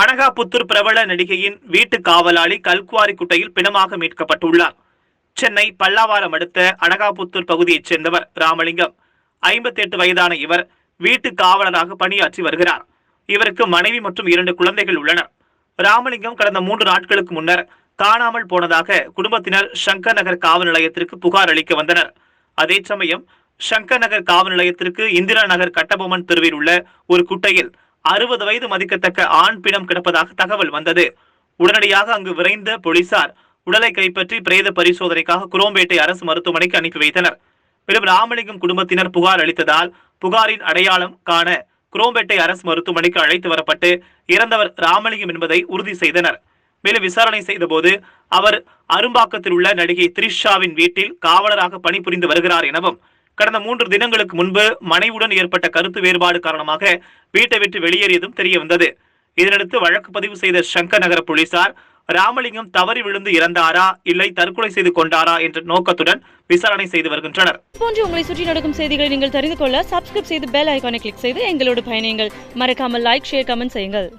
அனகாபுத்தூர் பிரபல நடிகையின் வீட்டு காவலாளி கல்குவாரி குட்டையில் பிணமாக மீட்கப்பட்டுள்ளார். சென்னை பல்லாவரம் அடுத்த அனகாபுத்தூர் பகுதியைச் சேர்ந்தவர் ராமலிங்கம். 58 வயதான இவர் வீட்டு காவலராக பணியாற்றி வருகிறார். இவருக்கு மனைவி மற்றும் 2 குழந்தைகள் உள்ளனர். ராமலிங்கம் கடந்த 3 நாட்களுக்கு முன்னர் காணாமல் போனதாக குடும்பத்தினர் சங்கர் நகர் காவல் நிலையத்திற்கு புகார் அளிக்க வந்தனர். அதே சமயம் சங்கர் நகர் காவல் நிலையத்திற்கு இந்திரா நகர் கட்டபொம்மன் தெருவில் உள்ள ஒரு குட்டையில் 60 வயது மதிக்கத்தக்க ஆண் பிணம் கிடப்பதாக தகவல் வந்தது. உடனடியாக அங்கு விரைந்த போலீசார் உடலை கைப்பற்றி பிரேத பரிசோதனைக்காக குரோம்பேட்டை அரசு மருத்துவமனைக்கு அனுப்பி வைத்தனர். மேலும் ராமலிங்கம் குடும்பத்தினர் புகார் அளித்ததால் புகாரின் அடையாளம் காண குரோம்பேட்டை அரசு மருத்துவமனைக்கு அழைத்து வரப்பட்டு இறந்தவர் ராமலிங்கம் என்பதை உறுதி செய்தனர். மேலும் விசாரணை செய்தபோது அவர் அரும்பாக்கத்தில் உள்ள நடிகை திரிஷாவின் வீட்டில் காவலராக பணிபுரிந்து வருகிறார் எனவும் கடந்த 3 தினங்களுக்கு முன்பு மனைவுடன் ஏற்பட்ட கருத்து வேறுபாடு காரணமாக வீட்டை விட்டு வெளியேறியதும் தெரிய வந்தது. இதனடுத்து வழக்கு பதிவு செய்த சங்கர் நகர போலீசார் ராமலிங்கம் தவறி விழுந்து இறந்தாரா இல்லை தற்கொலை செய்து கொண்டாரா என்ற நோக்கத்துடன் விசாரணை செய்து வருகின்றனர். போன்று உங்களை சுற்றி நடக்கும் செய்திகளை நீங்கள் தெரிந்து கொள்ள சப்ஸ்கிரைப் செய்து பெல் ஐகானை கிளிக் செய்து எங்களோடு பயணியுங்கள். மறக்காமல் லைக், ஷேர், கமெண்ட் செய்யுங்கள்.